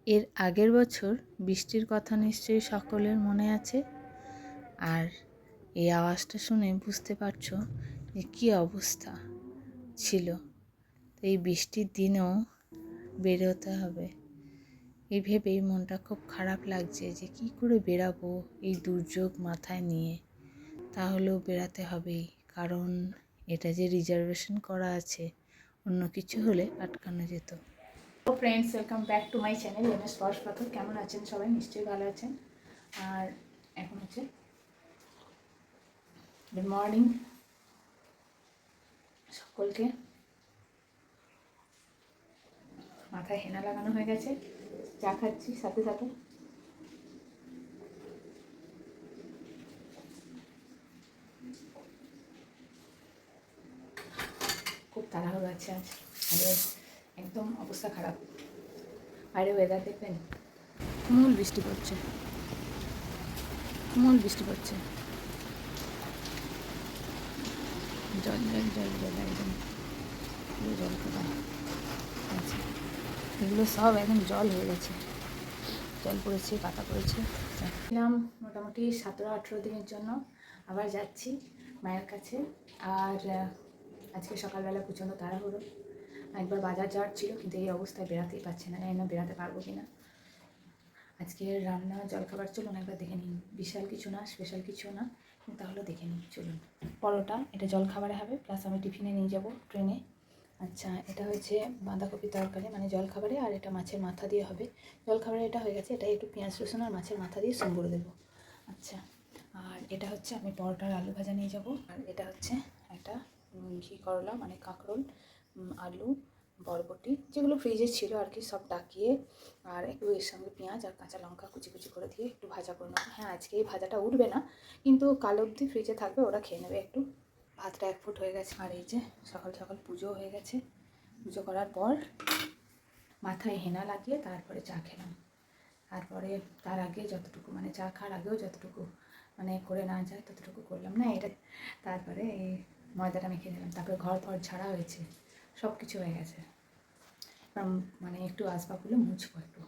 এর আগের বছর বৃষ্টির কথা নিশ্চয়ই সকলের মনে আছে। আর এই আওয়াজটা শুনে বুঝতে পারছো যে কী অবস্থা ছিল। তো এই বৃষ্টির দিনেও বেরোতে হবে এই ভেবেই মনটা খুব খারাপ লাগছে যে কী করে বেরাবো এই দুর্যোগ মাথায় নিয়ে। তাহলেও বেরাতে হবেই, কারণ এটা যে রিজার্ভেশন করা আছে, অন্য কিছু হলে আটকানো যেত। তো friends, welcome back to my channel MS স্পর্শ পাথর। কেমন আছেন সবাই? নিশ্চয়ই ভালো আছেন। আর এখন হচ্ছে গুড মর্নিং সকলকে। মাথায় হেনা লাগানো হয়ে গেছে, চা খাচ্ছি সাথে সাথে। খুব তাড়াহুড়ো আছে আজ, একদম অবস্থা খারাপ। বাইরে ওয়েদার দেখবেন, তুমুল বৃষ্টি পড়ছে, তুমুল বৃষ্টি পড়ছে। জল জল জল জল একদম পুরো জল খাবার আছে। এগুলো সব একদম জল হয়ে গেছে, জল পড়েছে, পাতা পড়েছে। ছিলাম মোটামুটি 17-18 দিনের জন্য, আবার যাচ্ছি মায়ের কাছে। আর আজকে সকালবেলা প্রচণ্ড তাড়াহুড়ো, একবার বাজার যাওয়ার ছিল, কিন্তু এই অবস্থায় বেরাতেই পারছে না, জানি না বেরাতে পারবো কিনা। আজকে রান্না জলখাবার চলুন একবার দেখে নিন। বিশাল কিছু না, স্পেশাল কিছু না, কিন্তু তাহলে দেখে নিন চলুন। পরোটা, এটা জলখাবারে হবে, প্লাস আমি টিফিনে নিয়ে যাব ট্রেনে। আচ্ছা, এটা হচ্ছে বাঁধাকপি তরকারি, মানে জলখাবারে। আর এটা মাছের মাথা দিয়ে হবে। জলখাবারে এটা হয়ে গেছে, এটা একটু পেঁয়াজ রসুন আর মাছের মাথা দিয়ে সম্বর দেবো। আচ্ছা, আর এটা হচ্ছে আমি পরোটার আলু ভাজা নিয়ে যাব। আর এটা হচ্ছে একটা ঘি করলা, মানে কাঁকরোল, আলু, বরবটি, যেগুলো ফ্রিজে ছিল আর কি, সব ডাকিয়ে আর একটু এর সঙ্গে পেঁয়াজ আর কাঁচা লঙ্কা কুচি কুচি করে দিয়ে একটু ভাজা করে নেবো। হ্যাঁ, আজকে এই ভাজাটা উঠবে না, কিন্তু কাল অবধি ফ্রিজে থাকবে, ওরা খেয়ে নেবে একটু। ভাতটা 1 ফুট হয়ে গেছে। আর এই যে সকাল সকাল পুজো হয়ে গেছে। পুজো করার পর মাথায় হেনা লাগিয়ে তারপরে চা খেলাম। তারপরে তার আগে যতটুকু, মানে চা খাওয়ার আগেও যতটুকু মানে করে না যায় ততটুকু করলাম না এটা। তারপরে এই ময়দাটা মেখে নিলাম, তারপরে ঘর ফর ঝাড়া হয়েছে, সব কিছু হয়ে গেছে। মানে একটু আসবাবগুলো মুছবো, একটু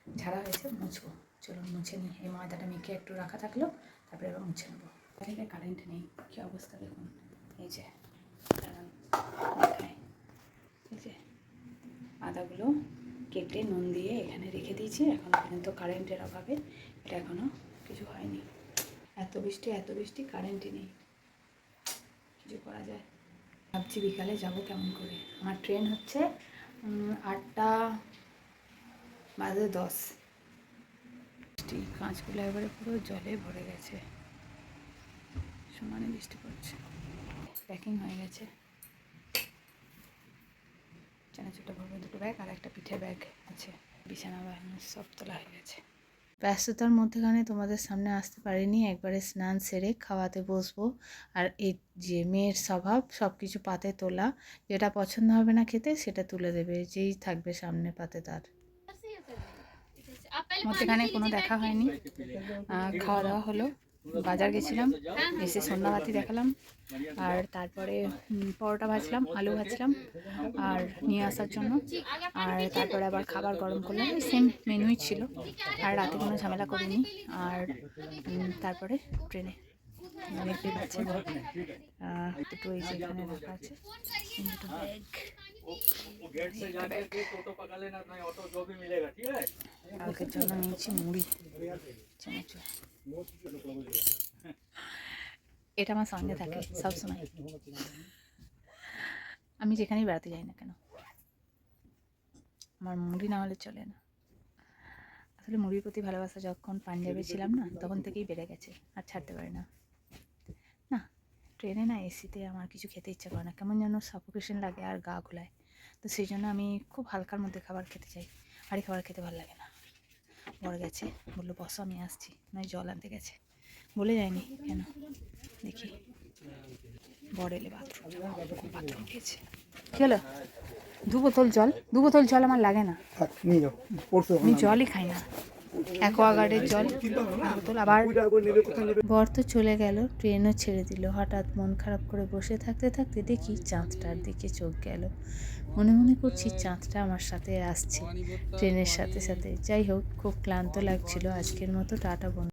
ঝাড়া হয়েছে, মুছবো। চলুন মুছে নিই। এই ময়দাটা মেখে একটু রাখা থাকলো, তারপরে এবার মুছে নেবো। এখানে কারেন্ট নেই, কী অবস্থা দেখুন। এই যে দেখায়, এই যে আদাগুলো কেটে নুন দিয়ে এখানে রেখে দিয়েছি। এখন পর্যন্ত কারেন্টের অভাবে এটা এখনও কিছু হয়নি। এত বৃষ্টি, কারেন্টই নেই, কিছু করা যায়। ভাবছি বিকালে যাব কেমন করে। আমার ট্রেন হচ্ছে 8:10। বৃষ্টি, কাঁচগুলো এবারে পুরো জলে ভরে গেছে, সমানে বৃষ্টি পড়ছে। প্যাকিং হয়ে গেছে, চানাচুরটা ভরবো 2টো ব্যাগ, আর একটা পিঠের ব্যাগ আছে। বিছানা বানানো সব তোলা হয়ে গেছে। ব্যস্ততার মধ্যেখানে তোমাদের সামনে আসতে পারিনি। একবারে স্নান সেরে খাওয়াতে বসবো। আর এই যে মেয়ের স্বভাব, সব কিছু পাতে তোলা, যেটা পছন্দ হবে না খেতে সেটা তুলে দেবে, যেই থাকবে সামনে পাতে তার। মধ্যেখানে কোনো দেখা হয়নি, খাওয়া দাওয়া হলো। বাজার গেছিলাম, এসে সন্ধ্যাবাতি দেখালাম, আর তারপরে পরোটা ভাজলাম, আলু ভাজলাম আর নিয়ে আসার জন্য। আর তারপরে আবার খাবার গরম করলাম, সেম মেনুই ছিল। আর রাতে কোনো ঝামেলা করিনি। আর তারপরে ট্রেনে দেখতে পাচ্ছেন দুটো এই যে এখানে রাখা আছে, দুটো ব্যাগ। কালকের জন্য নিয়েছি মুড়ি, চানাচুর। এটা আমার সঙ্গে থাকে সবসময়, আমি যেখানেই বেড়াতে যাই না কেন, আমার মুড়ি না হলে চলে না। আসলে মুড়ির প্রতি ভালোবাসা যখন পাঞ্জাবে ছিলাম না, তখন থেকেই বেড়ে গেছে, আর ছাড়তে পারি না। না, ট্রেনে না এসিতে আমার কিছু খেতে ইচ্ছা করে না, কেমন যেন সাফোকেশন লাগে আর গা ঘোলায়। তো সেই জন্য আমি খুব হালকার মধ্যে খাবার খেতে চাই, ভারী খাবার খেতে ভালো লাগে না। বড় গেছে, বললো বসো আমি আসছি, নয় জল আনতে গেছে, বলে যায়নি কেন দেখি। বড় এলে বাথরুম খেয়েছে। কী হলো? 2 বোতল জল আমার লাগে না, আমি জলই খাই না। অ্যাকোয়াগার্ডের জল বোতল। আবার বর তো চলে গেল, ট্রেনও ছেড়ে দিল। হঠাৎ মন খারাপ করে বসে থাকতে থাকতে দেখি চাঁদটার দিকে চোখ গেল। মনে মনে করছি চাঁদটা আমার সাথে আসছে ট্রেনের সাথে সাথে। যাই হোক, খুব ক্লান্ত লাগছিল। আজকের মতো টাটা বন্ধু।